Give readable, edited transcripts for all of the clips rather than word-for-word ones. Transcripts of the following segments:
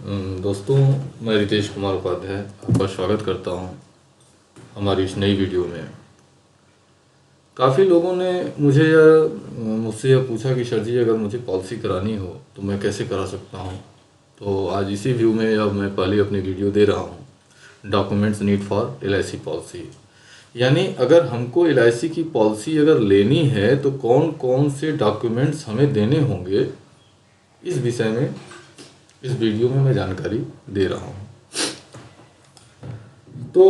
दोस्तों, मैं रितेश कुमार उपाध्याय आपका स्वागत करता हूं हमारी इस नई वीडियो में। काफ़ी लोगों ने मुझसे यह पूछा कि सर जी, अगर मुझे पॉलिसी करानी हो तो मैं कैसे करा सकता हूं। तो आज इसी व्यू में अब मैं पहले अपनी वीडियो दे रहा हूं, documents need for LIC policy. यानी अगर हमको LIC की पॉलिसी अगर लेनी है तो कौन कौन से डॉक्यूमेंट्स हमें देने होंगे, इस विषय में इस वीडियो में मैं जानकारी दे रहा हूँ। तो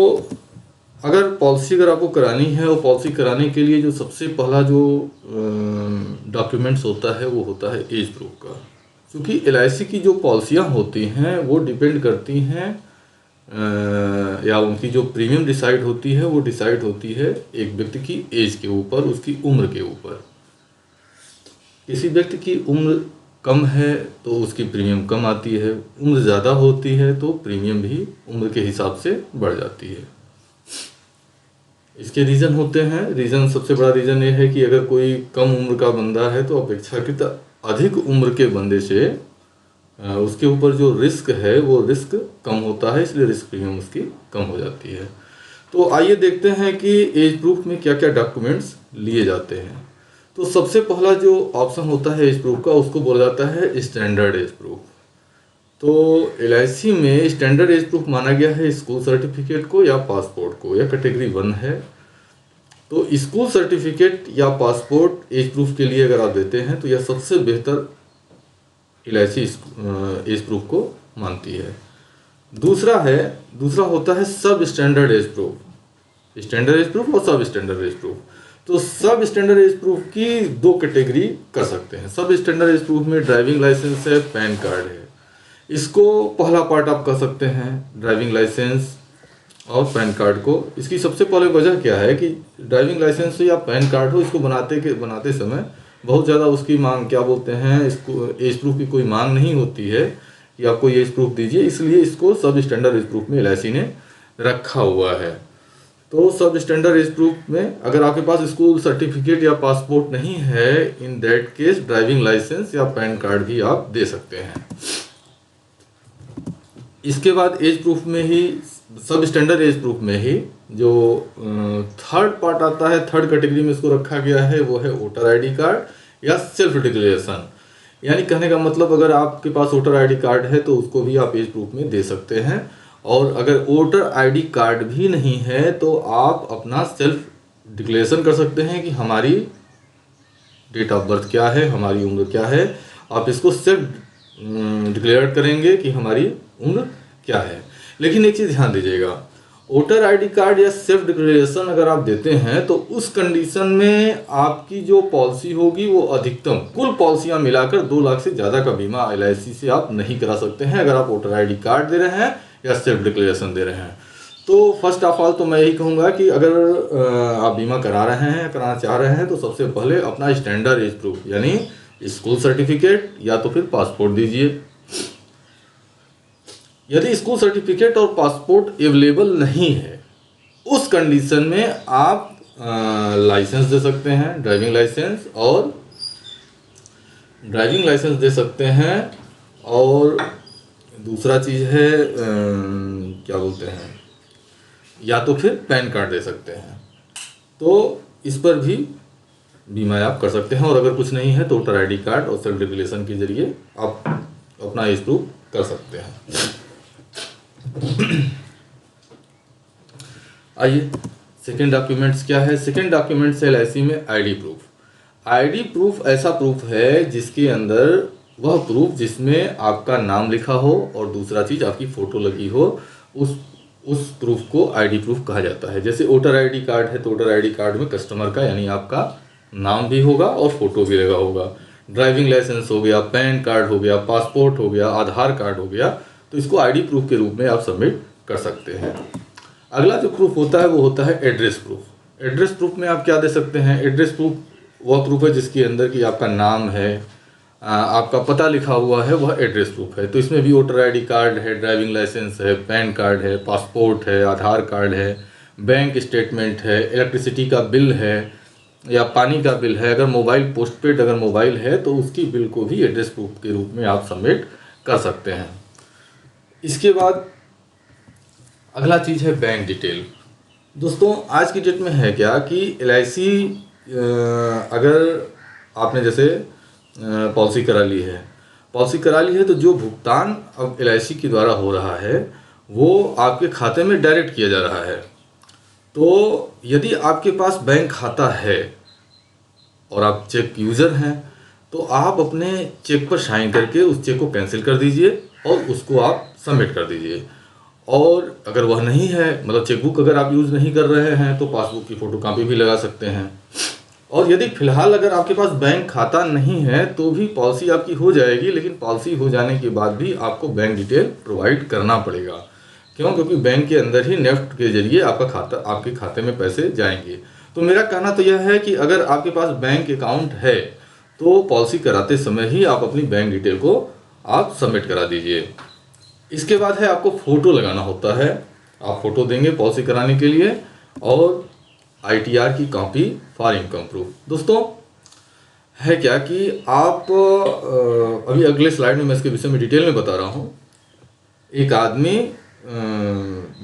अगर आपको करानी है, और पॉलिसी कराने के लिए जो सबसे पहला जो डॉक्यूमेंट्स होता है वो होता है एज प्रूफ का। क्योंकि LIC की जो पॉलिसियाँ होती हैं वो डिपेंड करती हैं या उनकी जो प्रीमियम डिसाइड होती है वो डिसाइड होती है एक व्यक्ति की एज के ऊपर, उसकी उम्र के ऊपर। किसी व्यक्ति की उम्र कम है तो उसकी प्रीमियम कम आती है, उम्र ज़्यादा होती है तो प्रीमियम भी उम्र के हिसाब से बढ़ जाती है। इसके होते हैं। सबसे बड़ा रीज़न ये है कि अगर कोई कम उम्र का बंदा है तो अपेक्षाकृत अधिक उम्र के बंदे से उसके ऊपर जो रिस्क है वो रिस्क कम होता है, इसलिए रिस्क प्रीमियम उसकी कम हो जाती है। तो आइए देखते हैं कि एज प्रूफ में क्या क्या डॉक्यूमेंट्स लिए जाते हैं। तो सबसे पहला जो ऑप्शन होता है एज प्रूफ का, उसको बोला जाता है स्टैंडर्ड एज प्रूफ। तो LIC में स्टैंडर्ड एज प्रूफ माना गया है स्कूल सर्टिफिकेट को या पासपोर्ट को, या कैटेगरी 1 है। तो स्कूल सर्टिफिकेट या पासपोर्ट एज प्रूफ के लिए अगर आप देते हैं तो यह सबसे बेहतर LIC एज प्रूफ को मानती है। दूसरा होता है sub standard age proof. Standard age proof और सब स्टैंडर्ड एज प्रूफ। तो सब स्टैंडर्ड एज प्रूफ की 2 कैटेगरी कर सकते हैं। सब स्टैंडर्ड एज प्रूफ में ड्राइविंग लाइसेंस है, पैन कार्ड है। इसको पहला पार्ट आप कर सकते हैं, ड्राइविंग लाइसेंस और पैन कार्ड को। इसकी सबसे पहले वजह क्या है कि ड्राइविंग लाइसेंस या पैन कार्ड हो, इसको बनाते समय बहुत ज़्यादा उसकी मांग, क्या बोलते हैं, इसको एज प्रूफ की कोई मांग नहीं होती है कि आप कोई एज प्रूफ दीजिए, इसलिए इसको सब स्टैंडर्ड एज प्रूफ में LIC ने रखा हुआ है। तो सब स्टैंडर्ड एज प्रूफ में अगर आपके पास स्कूल सर्टिफिकेट या पासपोर्ट नहीं है, in that case driving licence या पैन कार्ड भी आप दे सकते हैं। इसके बाद एज प्रूफ में ही, सब स्टैंडर्ड एज प्रूफ में ही जो थर्ड पार्ट आता है, थर्ड कैटेगरी में इसको रखा गया है, वो है वोटर ID कार्ड या सेल्फ डिक्लेरेशन। यानी कहने का मतलब, अगर आपके पास वोटर ID कार्ड है तो उसको भी आप एज प्रूफ में दे सकते हैं। और अगर वोटर ID कार्ड भी नहीं है तो आप अपना सेल्फ डिक्लेरेशन कर सकते हैं कि हमारी डेट ऑफ बर्थ क्या है, हमारी उम्र क्या है। आप इसको सेल्फ डिक्लेयर करेंगे कि हमारी उम्र क्या है। लेकिन एक चीज़ ध्यान दीजिएगा, वोटर ID कार्ड या सेल्फ डिक्लेरेशन अगर आप देते हैं तो उस कंडीशन में आपकी जो पॉलिसी होगी वो अधिकतम कुल पॉलिसियां मिलाकर 2 लाख से ज़्यादा का बीमा LIC से आप नहीं करा सकते हैं, अगर आप वोटर ID कार्ड दे रहे हैं या सेल्फ डिक्लेरेशन दे रहे हैं। तो फर्स्ट ऑफ ऑल तो मैं यही कहूँगा कि अगर आप बीमा करा रहे हैं, कराना चाह रहे हैं, तो सबसे पहले अपना स्टैंडर्ड एज प्रूफ यानी स्कूल सर्टिफिकेट या तो फिर पासपोर्ट दीजिए। यदि स्कूल सर्टिफिकेट और पासपोर्ट अवेलेबल नहीं है, उस कंडीशन में आप लाइसेंस दे सकते हैं, ड्राइविंग लाइसेंस दे सकते हैं। और दूसरा चीज़ है क्या बोलते हैं, या तो फिर पैन कार्ड दे सकते हैं। तो इस पर भी बीमा आप कर सकते हैं। और अगर कुछ नहीं है तो वोटर ID कार्ड और सेल्फ डिक्लेरेशन के जरिए आप अपना एज प्रूफ कर सकते हैं। आइए, सेकेंड डॉक्यूमेंट्स क्या है। सेकेंड डॉक्यूमेंट्स है LIC में ID प्रूफ। ID प्रूफ ऐसा प्रूफ है जिसके अंदर वह प्रूफ जिसमें आपका नाम लिखा हो और दूसरा चीज़ आपकी फ़ोटो लगी हो, उस प्रूफ को ID प्रूफ कहा जाता है। जैसे वोटर ID कार्ड है तो वोटर ID कार्ड में कस्टमर का यानी आपका नाम भी होगा और फ़ोटो भी लगा होगा। ड्राइविंग लाइसेंस हो गया, पैन कार्ड हो गया, पासपोर्ट हो गया, आधार कार्ड हो गया, तो इसको ID प्रूफ के रूप में आप सबमिट कर सकते हैं। अगला जो प्रूफ होता है वो होता है एड्रेस प्रूफ। एड्रेस प्रूफ में आप क्या दे सकते हैं, एड्रेस प्रूफ वह प्रूफ है जिसके अंदर कि आपका नाम है, आपका पता लिखा हुआ है, वह एड्रेस प्रूफ है। तो इसमें भी वोटर ID कार्ड है, ड्राइविंग लाइसेंस है, पैन कार्ड है, पासपोर्ट है, आधार कार्ड है, बैंक स्टेटमेंट है, इलेक्ट्रिसिटी का बिल है या पानी का बिल है। अगर मोबाइल पोस्टपेड अगर मोबाइल है तो उसकी बिल को भी एड्रेस प्रूफ के रूप में आप सबमिट कर सकते हैं। इसके बाद अगला चीज़ है बैंक डिटेल। दोस्तों आज की डेट में है क्या कि LIC अगर आपने जैसे पॉलिसी करा ली है तो जो भुगतान अब LIC के द्वारा हो रहा है वो आपके खाते में डायरेक्ट किया जा रहा है। तो यदि आपके पास बैंक खाता है और आप चेक यूज़र हैं तो आप अपने चेक पर साइन करके उस चेक को कैंसिल कर दीजिए और उसको आप सबमिट कर दीजिए। और अगर वह नहीं है, मतलब चेकबुक अगर आप यूज़ नहीं कर रहे हैं तो पासबुक की फ़ोटोकॉपी भी लगा सकते हैं। और यदि फ़िलहाल अगर आपके पास बैंक खाता नहीं है तो भी पॉलिसी आपकी हो जाएगी, लेकिन पॉलिसी हो जाने के बाद भी आपको बैंक डिटेल प्रोवाइड करना पड़ेगा। क्यों? क्योंकि बैंक के अंदर ही नेफ्ट के जरिए आपके खाते में पैसे जाएंगे। तो मेरा कहना तो यह है कि अगर आपके पास बैंक अकाउंट है तो पॉलिसी कराते समय ही आप अपनी बैंक डिटेल को आप सबमिट करा दीजिए। इसके बाद है आपको फ़ोटो लगाना होता है। आप फ़ोटो देंगे पॉलिसी कराने के लिए, और ITR की कॉपी फॉर इनकम प्रूफ। दोस्तों है क्या कि आप अभी अगले स्लाइड में मैं इसके विषय में डिटेल में बता रहा हूँ। एक आदमी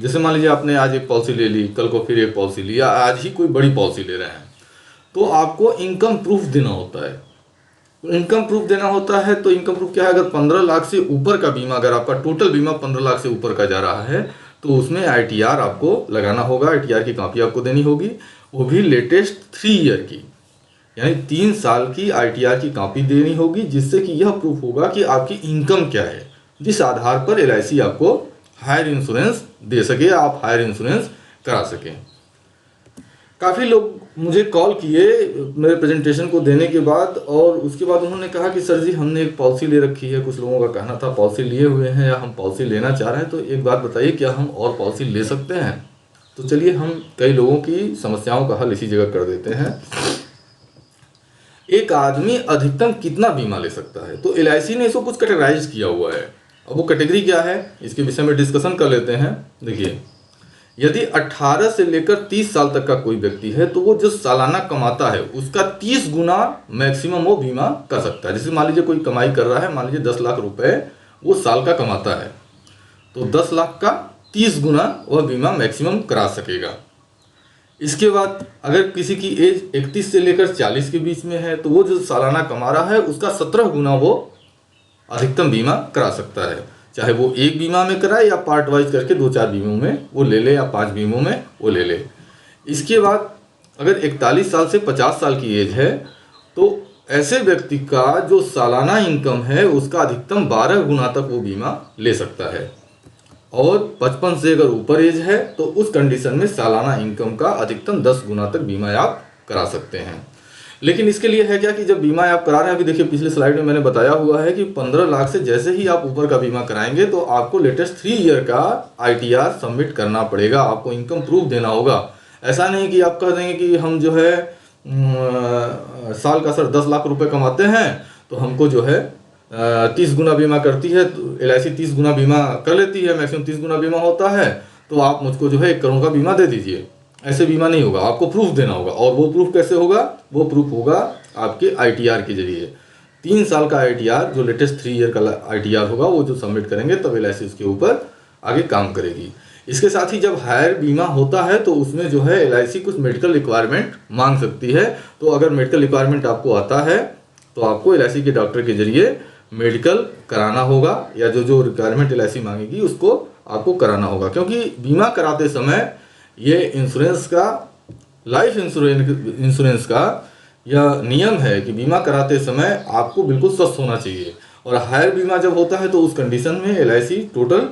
जैसे मान लीजिए आपने आज एक पॉलिसी ले ली, कल को फिर एक पॉलिसी ली, या आज ही कोई बड़ी पॉलिसी ले रहे हैं, तो आपको इनकम प्रूफ देना होता है। इनकम प्रूफ देना होता है तो इनकम प्रूफ क्या है? अगर 15 लाख से ऊपर का बीमा, अगर आपका टोटल बीमा 15 लाख से ऊपर का जा रहा है तो उसमें ITR आपको लगाना होगा। ITR की कॉपी आपको देनी होगी, वो भी लेटेस्ट 3 ईयर की, यानी 3 साल की ITR की कॉपी देनी होगी, जिससे कि यह प्रूफ होगा कि आपकी इनकम क्या है, जिस आधार पर LIC आपको हायर इंश्योरेंस दे सके, आप हायर इंश्योरेंस करा सकें। काफ़ी लोग मुझे कॉल किए मेरे प्रेजेंटेशन को देने के बाद, और उसके बाद उन्होंने कहा कि सर जी हमने एक पॉलिसी ले रखी है। कुछ लोगों का कहना था पॉलिसी लिए हुए हैं या हम पॉलिसी लेना चाह रहे हैं, तो एक बात बताइए क्या हम और पॉलिसी ले सकते हैं? तो चलिए हम कई लोगों की समस्याओं का हल इसी जगह कर देते हैं। एक आदमी अधिकतम कितना बीमा ले सकता है? तो LIC ने इसको कुछ कैटेगराइज किया हुआ है। अब वो कैटेगरी क्या है इसके विषय में डिस्कशन कर लेते हैं। देखिए, यदि 18 से लेकर 30 साल तक का कोई व्यक्ति है तो वो जो सालाना कमाता है उसका 30 गुना मैक्सिमम वो बीमा कर सकता है। जैसे मान लीजिए कोई कमाई कर रहा है, मान लीजिए 10 लाख रुपए वो साल का कमाता है, तो 10 लाख का 30 गुना वह बीमा मैक्सिमम करा सकेगा। इसके बाद अगर किसी की एज 31 से लेकर 40 के बीच में है तो वो जो सालाना कमा रहा है उसका 17 गुना वो अधिकतम बीमा करा सकता है। चाहे वो एक बीमा में कराए या पार्ट वाइज करके 2-4 बीमों में वो ले ले या 5 बीमों में वो ले ले। इसके बाद अगर 41 साल से 50 साल की एज है तो ऐसे व्यक्ति का जो सालाना इनकम है उसका अधिकतम 12 गुना तक वो बीमा ले सकता है। और 55 से अगर ऊपर एज है तो उस कंडीशन में सालाना इनकम का अधिकतम 10 गुना तक बीमा आप करा सकते हैं। लेकिन इसके लिए है क्या कि जब बीमा आप करा रहे हैं, अभी देखिए पिछले स्लाइड में मैंने बताया हुआ है कि 15 लाख से जैसे ही आप ऊपर का बीमा कराएंगे तो आपको लेटेस्ट 3 ईयर का ITR सबमिट करना पड़ेगा, आपको इनकम प्रूफ देना होगा। ऐसा नहीं कि आप कह देंगे कि हम जो है साल का सर 10 लाख रुपए कमाते हैं तो हमको जो है 30 गुना बीमा करती है, तो LIC 30 गुना बीमा कर लेती है, मैक्सिमम 30 गुना बीमा होता है, तो आप मुझको जो है 1 करोड़ का बीमा दे दीजिए। ऐसे बीमा नहीं होगा, आपको प्रूफ देना होगा। और वो प्रूफ कैसे होगा? वो प्रूफ होगा आपके ITR के जरिए। 3 साल का ITR, जो लेटेस्ट 3 ईयर का ITR होगा, वो जो सबमिट करेंगे तब LIC उसके ऊपर आगे काम करेगी। इसके साथ ही जब हायर बीमा होता है तो उसमें जो है LIC कुछ मेडिकल रिक्वायरमेंट मांग सकती है। तो अगर मेडिकल रिक्वायरमेंट आपको आता है तो आपको LIC के डॉक्टर के जरिए मेडिकल कराना होगा, या जो रिक्वायरमेंट LIC मांगेगी उसको आपको कराना होगा। क्योंकि बीमा कराते समय ये इंश्योरेंस का, लाइफ इंश्योरेंस का यह नियम है कि बीमा कराते समय आपको बिल्कुल स्वस्थ होना चाहिए। और हायर बीमा जब होता है तो उस कंडीशन में LIC टोटल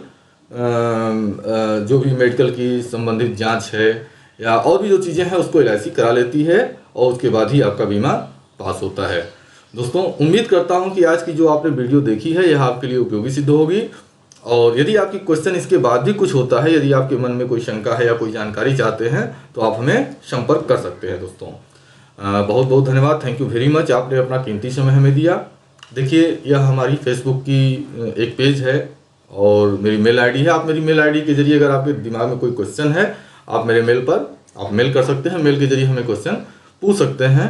जो भी मेडिकल की संबंधित जांच है या और भी जो चीज़ें हैं उसको LIC करा लेती है, और उसके बाद ही आपका बीमा पास होता है। दोस्तों, उम्मीद करता हूं कि आज की जो आपने वीडियो देखी है यह आपके लिए उपयोगी सिद्ध होगी। और यदि आपकी क्वेश्चन इसके बाद भी कुछ होता है, यदि आपके मन में कोई शंका है या कोई जानकारी चाहते हैं तो आप हमें संपर्क कर सकते हैं। दोस्तों बहुत बहुत धन्यवाद, थैंक यू वेरी मच, आपने अपना कीमती समय हमें दिया। देखिए, यह हमारी फेसबुक की एक पेज है और मेरी मेल ID है। आप मेरी मेल ID के जरिए अगर आपके दिमाग में कोई क्वेश्चन है आप मेरे मेल पर आप मेल कर सकते हैं, मेल के जरिए हमें क्वेश्चन पूछ सकते हैं।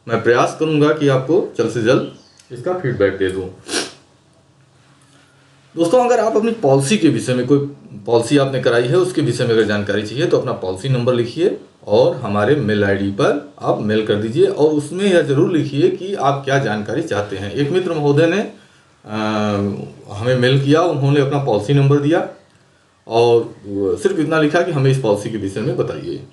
मैं प्रयास करूंगा कि आपको जल्द से जल्द इसका फीडबैक दे दूं। दोस्तों अगर आप अपनी पॉलिसी के विषय में, कोई पॉलिसी आपने कराई है उसके विषय में अगर जानकारी चाहिए तो अपना पॉलिसी नंबर लिखिए और हमारे मेल आईडी पर आप मेल कर दीजिए और उसमें यह ज़रूर लिखिए कि आप क्या जानकारी चाहते हैं। एक मित्र महोदय ने हमें मेल किया, उन्होंने अपना पॉलिसी नंबर दिया और सिर्फ इतना लिखा कि हमें इस पॉलिसी के विषय में बताइए।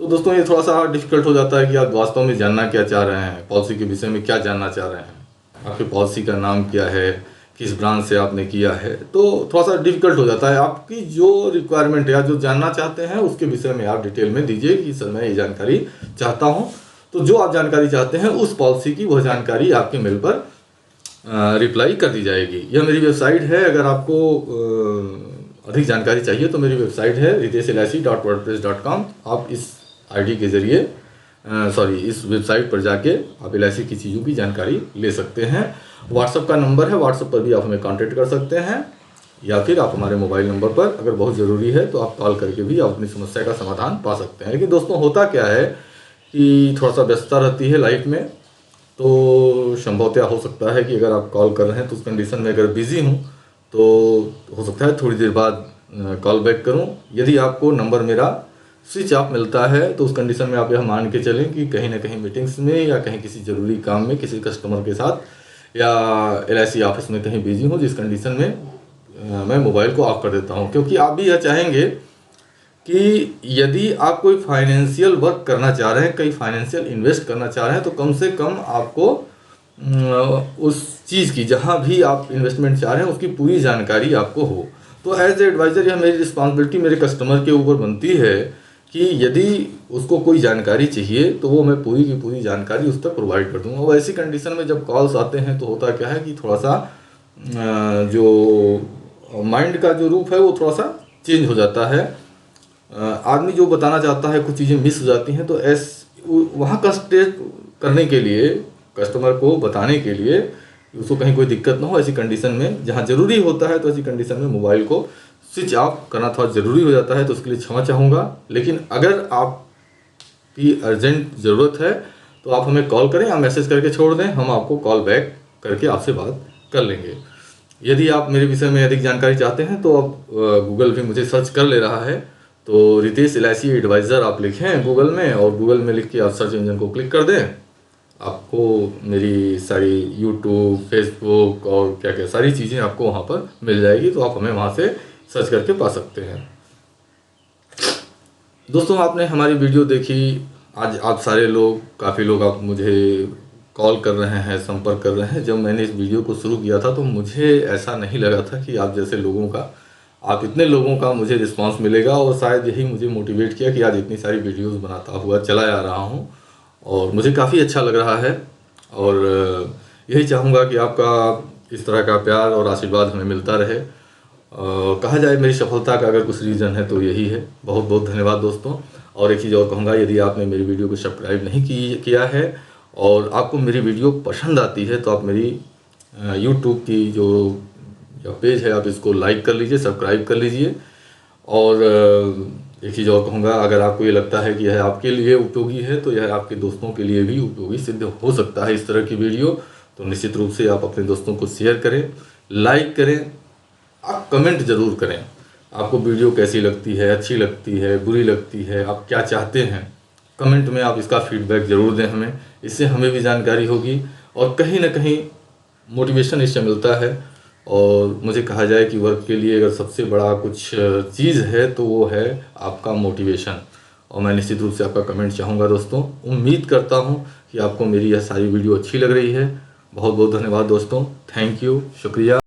तो दोस्तों ये थोड़ा सा डिफिकल्ट हो जाता है कि आप वास्तव में जानना क्या चाह रहे हैं, पॉलिसी के विषय में क्या जानना चाह रहे हैं, आपकी पॉलिसी का नाम क्या है, किस ब्रांच से आपने किया है, तो थोड़ा सा डिफिकल्ट हो जाता है। आपकी जो रिक्वायरमेंट है या जो जानना चाहते हैं उसके विषय में आप डिटेल में दीजिए कि सर मैं ये जानकारी चाहता हूँ। तो जो आप जानकारी चाहते हैं उस पॉलिसी की वह जानकारी आपके मेल पर रिप्लाई कर दी जाएगी। यह मेरी वेबसाइट है, अगर आपको अधिक जानकारी चाहिए तो मेरी वेबसाइट है riteshlic.wordpress.com। आप इस आईडी के ज़रिए इस वेबसाइट पर जाके आप LIC की चीज़ों की जानकारी ले सकते हैं। व्हाट्सअप का नंबर है, व्हाट्सअप पर भी आप हमें कांटेक्ट कर सकते हैं या फिर आप हमारे मोबाइल नंबर पर अगर बहुत ज़रूरी है तो आप कॉल करके भी आप अपनी समस्या का समाधान पा सकते हैं। लेकिन दोस्तों होता क्या है कि थोड़ा सा व्यस्तता रहती है लाइफ में, तो संभवतः हो सकता है कि अगर आप कॉल कर रहे हैं तो उस कंडीशन में अगर बिज़ी हूँ तो हो सकता है थोड़ी देर बाद कॉल बैक करूँ। यदि आपको नंबर मेरा स्विच ऑफ मिलता है तो उस कंडीशन में आप यह मान के चलें कि कहीं ना कहीं मीटिंग्स में या कहीं किसी ज़रूरी काम में किसी कस्टमर के साथ या LIC ऑफिस में कहीं बिजी हूँ, जिस कंडीशन में मैं मोबाइल को ऑफ कर देता हूँ। क्योंकि आप भी यह चाहेंगे कि यदि आप कोई फाइनेंशियल वर्क करना चाह रहे हैं, कहीं फाइनेंशियल इन्वेस्ट करना चाह रहे हैं, तो कम से कम आपको उस चीज़ की, जहाँ भी आप इन्वेस्टमेंट चाह रहे हैं उसकी पूरी जानकारी आपको हो। तो एज ए एडवाइज़र यह मेरी रिस्पॉन्सिबिलिटी मेरे कस्टमर के ऊपर बनती है कि यदि उसको कोई जानकारी चाहिए तो वो मैं पूरी की पूरी जानकारी उस तक प्रोवाइड कर दूँगा। और ऐसी कंडीशन में जब कॉल्स आते हैं तो होता क्या है कि थोड़ा सा जो माइंड का जो रूप है वो थोड़ा सा चेंज हो जाता है। आदमी जो बताना चाहता है कुछ चीज़ें मिस हो जाती हैं, तो वहाँ कंसंट्रेट करने के लिए, कस्टमर को बताने के लिए उसको कहीं कोई दिक्कत ना हो, ऐसी कंडीशन में जहाँ ज़रूरी होता है तो ऐसी कंडीशन में मोबाइल को स्विच ऑफ करना थोड़ा ज़रूरी हो जाता है, तो उसके लिए क्षमा चाहूँगा। लेकिन अगर आपकी अर्जेंट ज़रूरत है तो आप हमें कॉल करें या मैसेज करके छोड़ दें, हम आपको कॉल बैक करके आपसे बात कर लेंगे। यदि आप मेरे विषय में अधिक जानकारी चाहते हैं तो आप गूगल भी मुझे सर्च कर ले रहा है, तो रितेश LIC एडवाइज़र आप लिखें गूगल में और गूगल में लिख के आप सर्च इंजन को क्लिक कर दें, आपको मेरी सारी यूट्यूब, फेसबुक और क्या क्या सारी चीज़ें आपको वहाँ पर मिल जाएगी, तो आप हमें वहाँ से सर्च करके पा सकते हैं। दोस्तों आपने हमारी वीडियो देखी, आज आप सारे लोग, काफ़ी लोग आप मुझे कॉल कर रहे हैं, संपर्क कर रहे हैं। जब मैंने इस वीडियो को शुरू किया था तो मुझे ऐसा नहीं लगा था कि आप जैसे लोगों का, आप इतने लोगों का मुझे रिस्पांस मिलेगा, और शायद यही मुझे मोटिवेट किया कि आज इतनी सारी वीडियोस बनाता हुआ चला आ रहा हूँ और मुझे काफ़ी अच्छा लग रहा है। और यही चाहूँगा कि आपका इस तरह का प्यार और आशीर्वाद हमें मिलता रहे। कहा जाए मेरी सफलता का अगर कुछ रीज़न है तो यही है। बहुत बहुत धन्यवाद दोस्तों। और एक चीज़ और कहूँगा, यदि आपने मेरी वीडियो को सब्सक्राइब नहीं किया है और आपको मेरी वीडियो पसंद आती है तो आप मेरी यूट्यूब की जो पेज है आप इसको लाइक कर लीजिए, सब्सक्राइब कर लीजिए। और एक चीज़ और कहूँगा, अगर आपको ये लगता है कि यह आपके लिए उपयोगी है तो यह आपके दोस्तों के लिए भी उपयोगी सिद्ध हो सकता है इस तरह की वीडियो। तो निश्चित रूप से आप अपने दोस्तों को शेयर करें, लाइक करें, आप कमेंट ज़रूर करें। आपको वीडियो कैसी लगती है, अच्छी लगती है, बुरी लगती है, आप क्या चाहते हैं, कमेंट में आप इसका फीडबैक ज़रूर दें हमें। इससे हमें भी जानकारी होगी और कहीं ना कहीं मोटिवेशन इससे मिलता है। और मुझे कहा जाए कि वर्क के लिए अगर सबसे बड़ा कुछ चीज़ है तो वो है आपका मोटिवेशन। और मैं निश्चित रूप से आपका कमेंट चाहूँगा दोस्तों। उम्मीद करता हूँ कि आपको मेरी यह सारी वीडियो अच्छी लग रही है। बहुत बहुत धन्यवाद दोस्तों, थैंक यू, शुक्रिया।